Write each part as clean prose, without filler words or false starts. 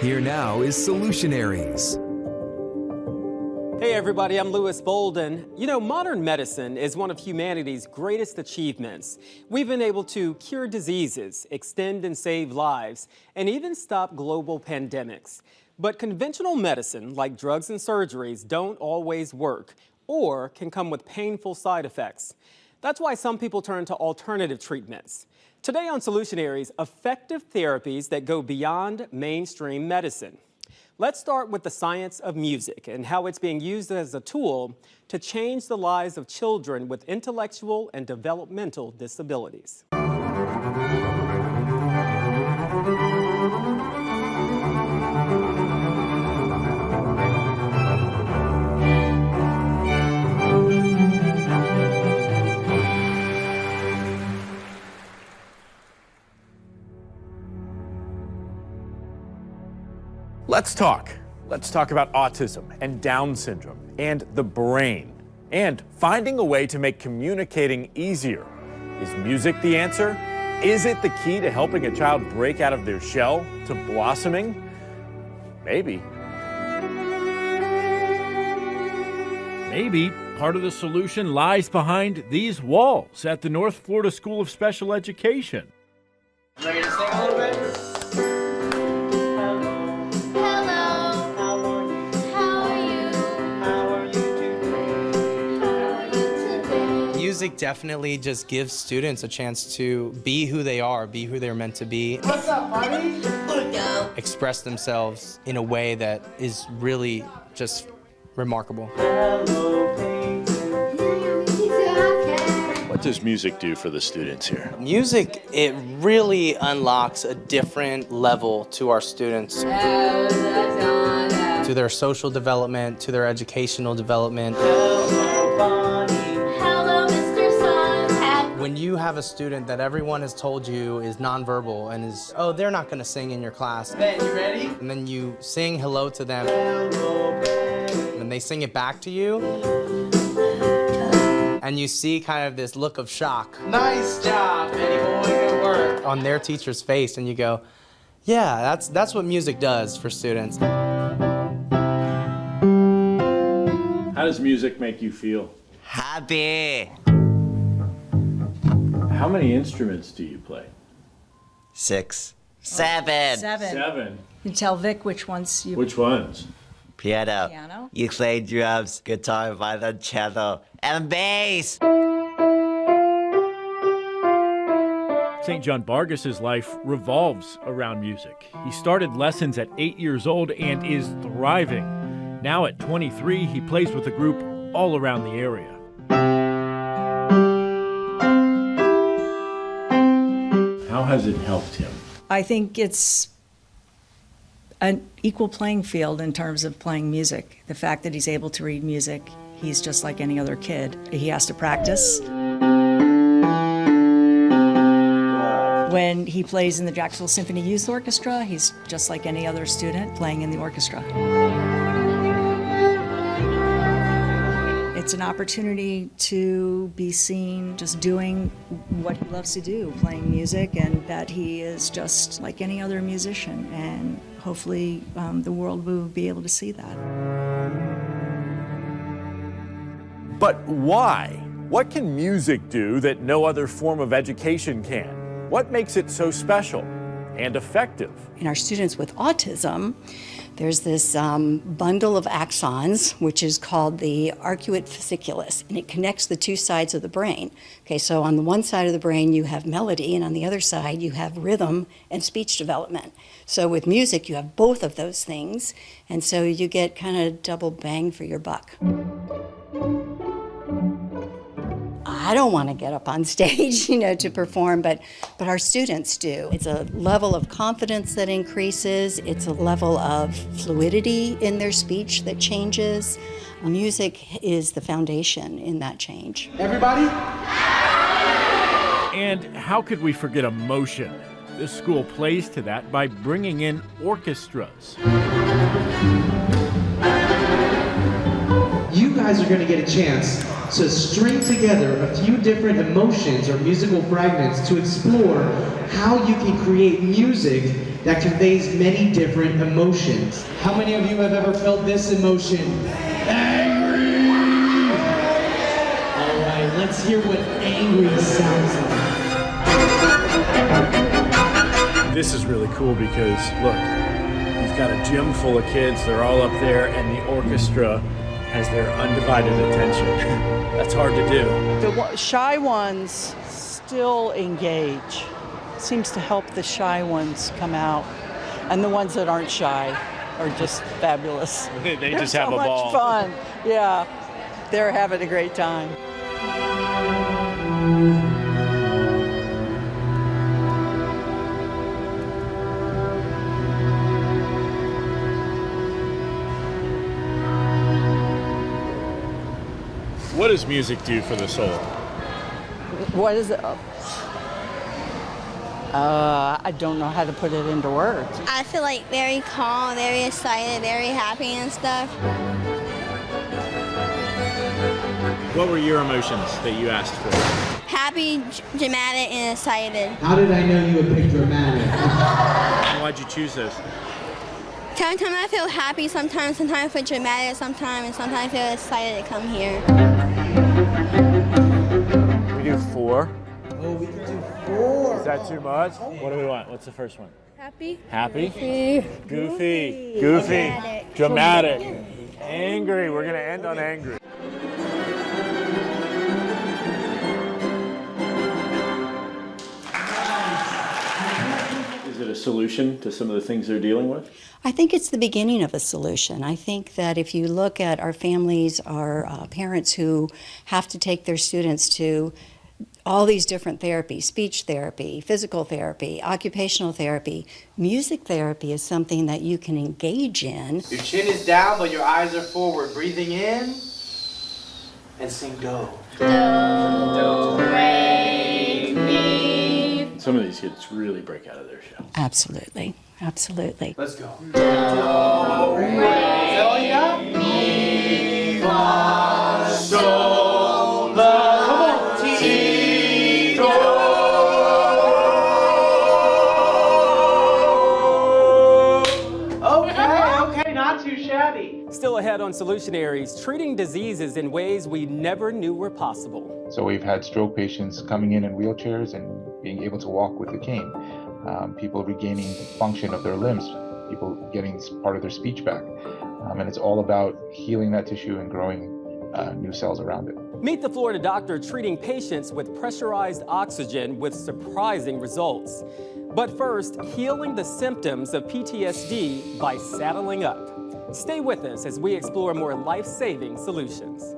Here now is Solutionaries. Hey everybody, I'm Lewis Bolden. You know, modern medicine is one of humanity's greatest achievements. We've been able to cure diseases, extend and save lives, and even stop global pandemics. But conventional medicine, like drugs and surgeries, don't always work or can come with painful side effects. That's why some people turn to alternative treatments. Today on Solutionaries, effective therapies that go beyond mainstream medicine. Let's start with the science of music and how it's being used as a tool to change the lives of children with intellectual and developmental disabilities. Let's talk. Let's talk about autism and Down syndrome and the brain and finding a way to make communicating easier. Is music the answer? Is it the key to helping a child break out of their shell, to blossoming? Maybe. Maybe part of the solution lies behind these walls at the North Florida School of Special Education. Ready to sing a little bit? Music definitely just gives students a chance to be who they are, be who they're meant to be. What's up, buddy? Express themselves in a way that is really just remarkable. What does music do for the students here? Music, it really unlocks a different level to our students. To their social development, to their educational development. When you have a student that everyone has told you is nonverbal and is, oh, they're not gonna sing in your class. Ben, you ready? And then you sing hello to them. And they sing it back to you. And you see kind of this look of shock. Nice job, Benny boy, good work. On their teacher's face, and you go, yeah, that's what music does for students. How does music make you feel? Happy. How many instruments do you play? 6. 7. Seven. You tell Vic which ones you... Which ones? Piano. Piano. Ukulele, drums, guitar, violin, cello, and bass. St. John Vargas's life revolves around music. He started lessons at 8 years old and is thriving. Now at 23, he plays with a group all around the area. How has it helped him? I think it's an equal playing field in terms of playing music. The fact that he's able to read music, he's just like any other kid. He has to practice. When he plays in the Jacksonville Symphony Youth Orchestra, he's just like any other student playing in the orchestra. It's an opportunity to be seen just doing what he loves to do, playing music, and that he is just like any other musician, and hopefully the world will be able to see that. But why? What can music do that no other form of education can? What makes it so special and effective? In our students with autism, there's this bundle of axons, which is called the arcuate fasciculus, and it connects the two sides of the brain. Okay, so on the one side of the brain you have melody, and on the other side you have rhythm and speech development. So with music you have both of those things, and so you get kind of double bang for your buck. I don't want to get up on stage, to perform, but our students do. It's a level of confidence that increases. It's a level of fluidity in their speech that changes. Music is the foundation in that change. Everybody? And how could we forget emotion? This school plays to that by bringing in orchestras. You guys are going to get a chance to string together a few different emotions or musical fragments to explore how you can create music that conveys many different emotions. How many of you have ever felt this emotion? Angry! All right, let's hear what angry sounds like. This is really cool because, look, he's got a gym full of kids. They're all up there, and the orchestra has their undivided attention. That's hard to do. The shy ones still engage. Seems to help the shy ones come out. And the ones that aren't shy are just fabulous. They just have a ball. So much fun. Yeah, they're having a great time. What does music do for the soul? What is it? I don't know how to put it into words. I feel like very calm, very excited, very happy and stuff. What were your emotions that you asked for? Happy, dramatic, and excited. How did I know you would pick dramatic? Why'd you choose this? Sometimes I feel happy, sometimes I feel dramatic, sometimes I feel excited to come here. We do 4. Oh, we can do 4. Is that too much? What do we want? What's the first one? Happy. Happy? Goofy. Goofy. Dramatic. Angry. We're going to end on angry. Is it a solution to some of the things they're dealing with? I think it's the beginning of a solution. I think that if you look at our families, our parents who have to take their students to all these different therapies, speech therapy, physical therapy, occupational therapy, music therapy is something that you can engage in. Your chin is down, but your eyes are forward. Breathing in and sing do. Some of these kids really break out of their shell. Absolutely, absolutely. Let's go. Is that all you got? Mi, fa, sol, la. Come on. Ti, do. Okay, not too shabby. Still ahead on Solutionaries, treating diseases in ways we never knew were possible. So we've had stroke patients coming in wheelchairs and being able to walk with a cane. People regaining function of their limbs, people getting part of their speech back. And it's all about healing that tissue and growing new cells around it. Meet the Florida doctor treating patients with pressurized oxygen with surprising results. But first, healing the symptoms of PTSD by saddling up. Stay with us as we explore more life-saving solutions.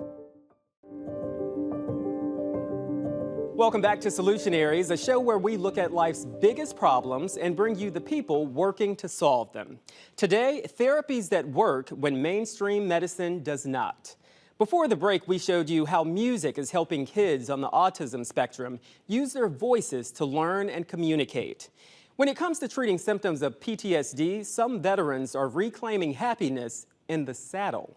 Welcome back to Solutionaries, a show where we look at life's biggest problems and bring you the people working to solve them. Today, therapies that work when mainstream medicine does not. Before the break, we showed you how music is helping kids on the autism spectrum use their voices to learn and communicate. When it comes to treating symptoms of PTSD, some veterans are reclaiming happiness in the saddle.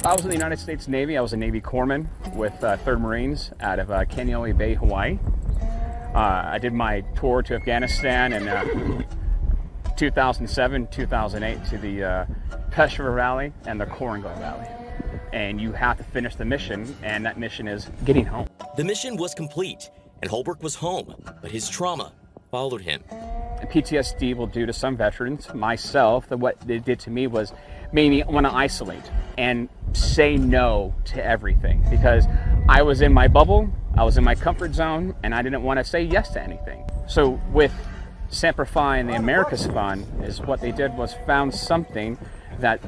I was in the United States Navy. I was a Navy corpsman with 3rd Marines out of Kaneohe Bay, Hawaii. I did my tour to Afghanistan in 2007, 2008 to the Peshawar Valley and the Korangal Valley. And you have to finish the mission, and that mission is getting home. The mission was complete, and Holbrook was home, but his trauma followed him. PTSD will do to some veterans, myself, that what it did to me was made me want to isolate and say no to everything, because I was in my bubble, I was in my comfort zone, and I didn't want to say yes to anything. So with Samplify and the America's Fund, is what they did was found something that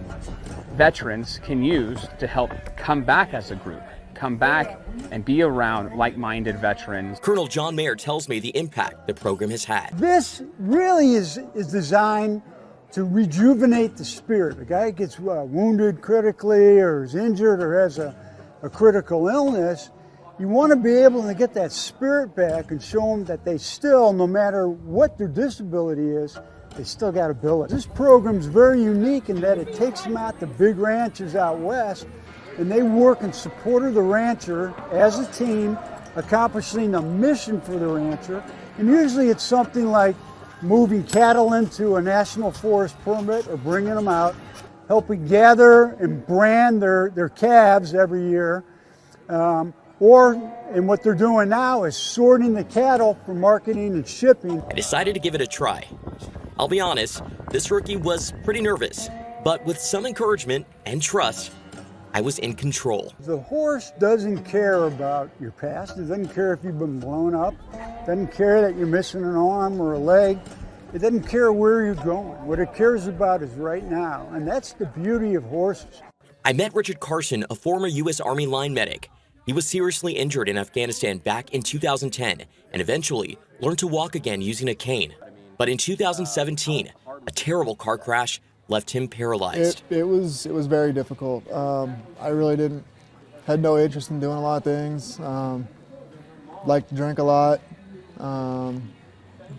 veterans can use to help come back as a group, come back and be around like-minded veterans. Colonel John Mayer tells me the impact the program has had. This really is designed to rejuvenate the spirit. A guy gets wounded critically or is injured or has a critical illness, you want to be able to get that spirit back and show them that they still, no matter what their disability is, they still got ability. This program's very unique in that it takes them out to big ranches out west, and they work in support of the rancher as a team, accomplishing a mission for the rancher. And usually it's something like moving cattle into a national forest permit or bringing them out, helping gather and brand their calves every year, and what they're doing now is sorting the cattle for marketing and shipping. I decided to give it a try. I'll be honest, this rookie was pretty nervous, but with some encouragement and trust, I was in control. The horse doesn't care about your past. It doesn't care if you've been blown up. It doesn't care that you're missing an arm or a leg. It doesn't care where you're going. What it cares about is right now, and that's the beauty of horses. I met Richard Carson, a former U.S. Army line medic. He was seriously injured in Afghanistan back in 2010 and eventually learned to walk again using a cane. But in 2017, a terrible car crash left him paralyzed. It was very difficult. I really had no interest in doing a lot of things. Liked to drink a lot.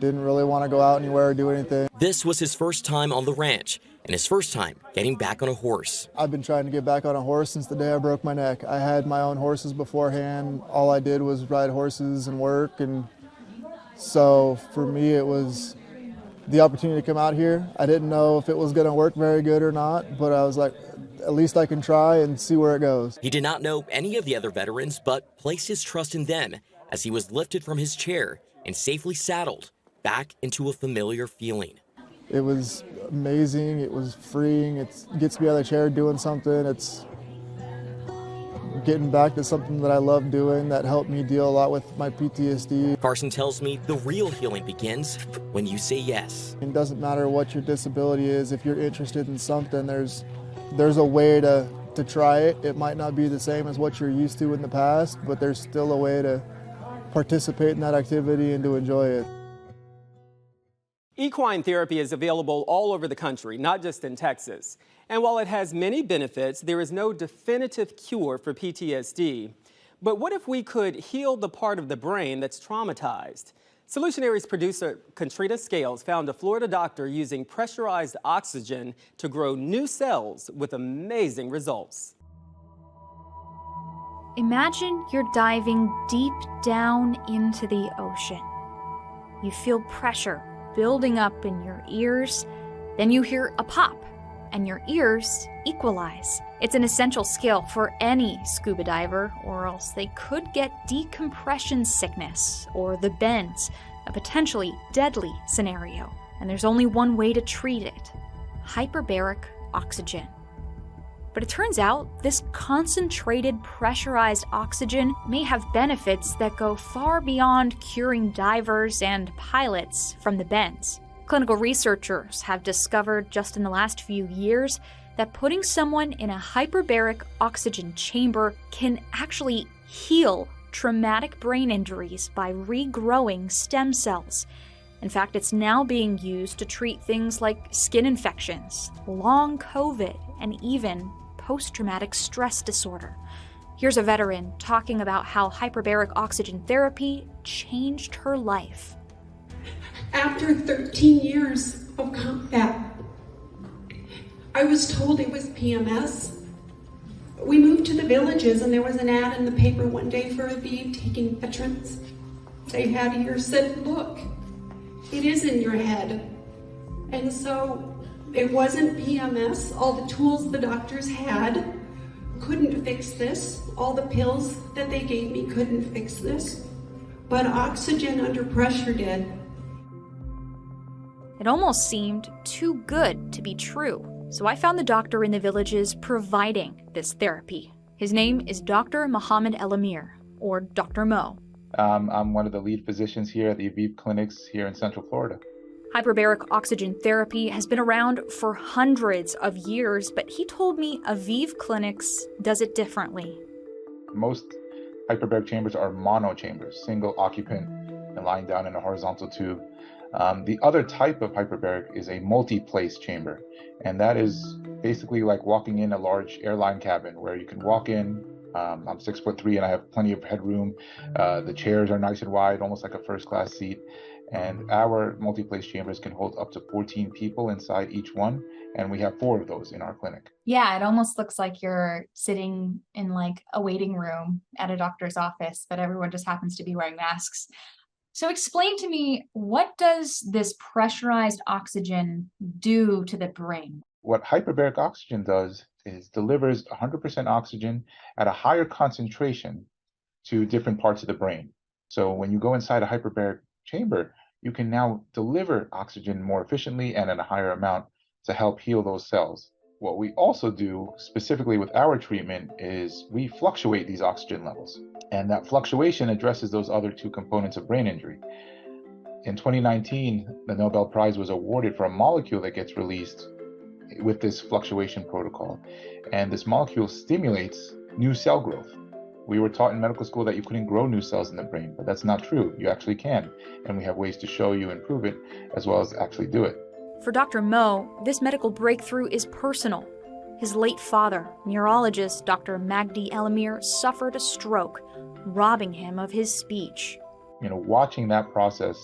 Didn't really want to go out anywhere or do anything. This was his first time on the ranch and his first time getting back on a horse. I've been trying to get back on a horse since the day I broke my neck. I had my own horses beforehand. All I did was ride horses and work, and so for me it was the opportunity to come out here. I didn't know if it was going to work very good or not, but I was like, at least I can try and see where it goes. He did not know any of the other veterans, but placed his trust in them as he was lifted from his chair and safely saddled back into a familiar feeling. It was amazing. It was freeing. It gets me out of the chair doing something. It's getting back to something that I love doing that helped me deal a lot with my PTSD. Carson tells me the real healing begins when you say yes. It doesn't matter what your disability is. If you're interested in something, there's a way to try it. It might not be the same as what you're used to in the past, but there's still a way to participate in that activity and to enjoy it. Equine therapy is available all over the country, not just in Texas. And while it has many benefits, there is no definitive cure for PTSD. But what if we could heal the part of the brain that's traumatized? Solutionaries producer Contrita Scales found a Florida doctor using pressurized oxygen to grow new cells with amazing results. Imagine you're diving deep down into the ocean. You feel pressure building up in your ears, then you hear a pop, and your ears equalize. It's an essential skill for any scuba diver, or else they could get decompression sickness or the bends, a potentially deadly scenario. And there's only one way to treat it: hyperbaric oxygen. But it turns out this concentrated pressurized oxygen may have benefits that go far beyond curing divers and pilots from the bends. Clinical researchers have discovered just in the last few years that putting someone in a hyperbaric oxygen chamber can actually heal traumatic brain injuries by regrowing stem cells. In fact, it's now being used to treat things like skin infections, long COVID, and even post-traumatic stress disorder. Here's a veteran talking about how hyperbaric oxygen therapy changed her life. After 13 years of combat, I was told it was PMS. We moved to the villages and there was an ad in the paper one day for Aviv taking veterans. They had here said, look, it is in your head. And so it wasn't PMS. All the tools the doctors had couldn't fix this. All the pills that they gave me couldn't fix this. But oxygen under pressure did. It almost seemed too good to be true. So I found the doctor in the villages providing this therapy. His name is Dr. Mohammed El-Amir, or Dr. Mo. I'm one of the lead physicians here at the Aviv clinics here in Central Florida. Hyperbaric oxygen therapy has been around for hundreds of years, but he told me Aviv Clinics does it differently. Most hyperbaric chambers are mono chambers, single occupant and lying down in a horizontal tube. The other type of hyperbaric is a multi-place chamber, and that is basically like walking in a large airline cabin where you can walk in. I'm 6'3" and I have plenty of headroom. The chairs are nice and wide, almost like a first-class seat. And our multi-place chambers can hold up to 14 people inside each one, and we have 4 of those in our clinic. Yeah, it almost looks like you're sitting in like a waiting room at a doctor's office, but everyone just happens to be wearing masks. So explain to me, what does this pressurized oxygen do to the brain? What hyperbaric oxygen does is delivers 100% oxygen at a higher concentration to different parts of the brain. So when you go inside a hyperbaric chamber, you can now deliver oxygen more efficiently and at a higher amount to help heal those cells. What we also do specifically with our treatment is we fluctuate these oxygen levels. And that fluctuation addresses those other two components of brain injury. In 2019, the Nobel Prize was awarded for a molecule that gets released with this fluctuation protocol. And this molecule stimulates new cell growth. We were taught in medical school that you couldn't grow new cells in the brain, but that's not true. You actually can. And we have ways to show you and prove it, as well as actually do it. For Dr. Mo, this medical breakthrough is personal. His late father, neurologist Dr. Magdi Elamir, suffered a stroke, robbing him of his speech. Watching that process,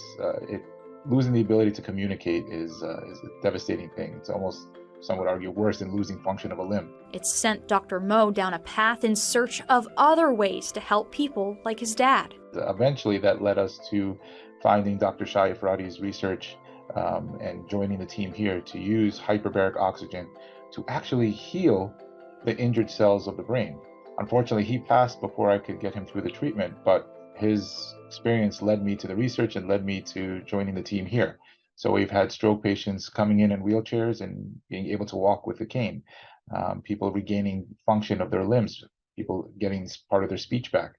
losing the ability to communicate is a devastating thing. It's almost, some would argue, worse than losing function of a limb. It sent Dr. Mo down a path in search of other ways to help people like his dad. Eventually, that led us to finding Dr. Shai Efrati's research and joining the team here to use hyperbaric oxygen to actually heal the injured cells of the brain. Unfortunately, he passed before I could get him through the treatment, but his experience led me to the research and led me to joining the team here. So we've had stroke patients coming in wheelchairs and being able to walk with a cane, people regaining function of their limbs, people getting part of their speech back.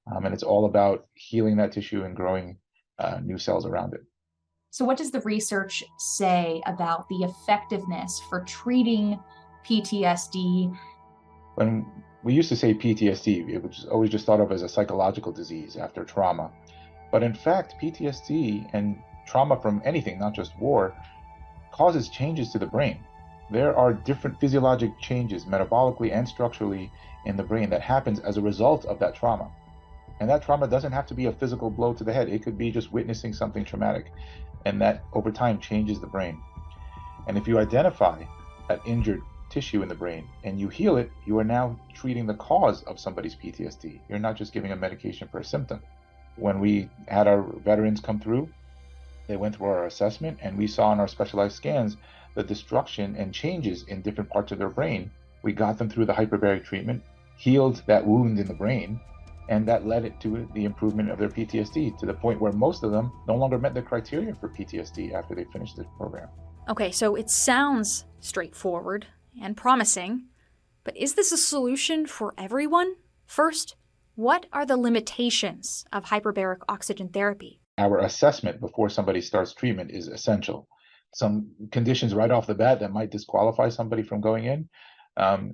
And it's all about healing that tissue and growing new cells around it. So what does the research say about the effectiveness for treating PTSD? When we used to say PTSD, it was always just thought of as a psychological disease after trauma. But in fact, PTSD and trauma from anything, not just war, causes changes to the brain. There are different physiologic changes metabolically and structurally in the brain that happens as a result of that trauma. And that trauma doesn't have to be a physical blow to the head. It could be just witnessing something traumatic. And that over time changes the brain. And if you identify that injured tissue in the brain and you heal it, you are now treating the cause of somebody's PTSD. You're not just giving a medication for a symptom. When we had our veterans come through, they went through our assessment and we saw in our specialized scans the destruction and changes in different parts of their brain. We got them through the hyperbaric treatment, healed that wound in the brain, and that led it to the improvement of their PTSD to the point where most of them no longer met the criteria for PTSD after they finished the program. Okay, so it sounds straightforward and promising, but is this a solution for everyone? First, what are the limitations of hyperbaric oxygen therapy? Our assessment before somebody starts treatment is essential. Some conditions right off the bat that might disqualify somebody from going in.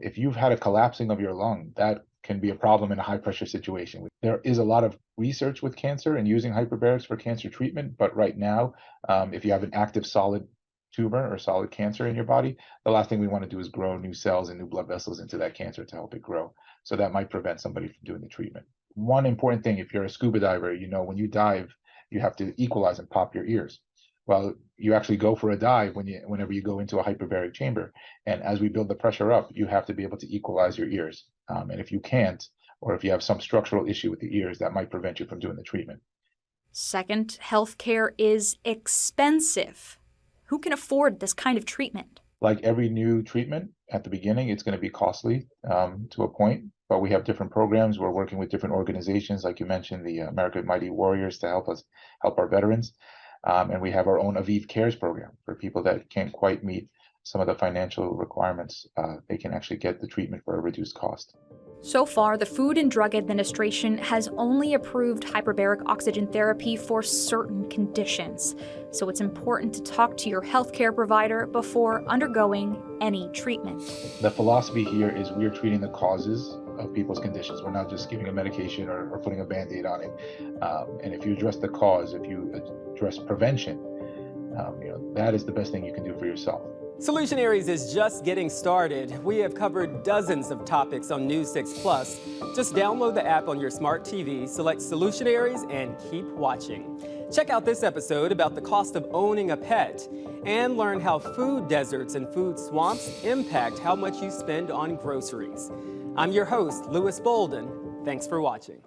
If you've had a collapsing of your lung, that can be a problem in a high pressure situation. There is a lot of research with cancer and using hyperbarics for cancer treatment, but right now, if you have an active solid tumor or solid cancer in your body, the last thing we want to do is grow new cells and new blood vessels into that cancer to help it grow. So that might prevent somebody from doing the treatment. One important thing, if you're a scuba diver, when you dive, you have to equalize and pop your ears. Well, you actually go for a dive whenever you go into a hyperbaric chamber. And as we build the pressure up, you have to be able to equalize your ears. And if you can't, or if you have some structural issue with the ears, that might prevent you from doing the treatment. Second, healthcare is expensive. Who can afford this kind of treatment? Like every new treatment, at the beginning, it's going to be costly to a point, but we have different programs. We're working with different organizations, like you mentioned, the American Mighty Warriors, to help our veterans. And we have our own Aviv Cares program for people that can't quite meet some of the financial requirements. They can actually get the treatment for a reduced cost. So far, the Food and Drug Administration has only approved hyperbaric oxygen therapy for certain conditions. So it's important to talk to your healthcare provider before undergoing any treatment. The philosophy here is we're treating the causes of people's conditions. We're not just giving a medication or putting a Band-Aid on it. And if you address the cause, if you address prevention, that is the best thing you can do for yourself. Solutionaries is just getting started. We have covered dozens of topics on News 6 Plus. Just download the app on your smart TV, select Solutionaries, and keep watching. Check out this episode about the cost of owning a pet and learn how food deserts and food swamps impact how much you spend on groceries. I'm your host, Louis Bolden. Thanks for watching.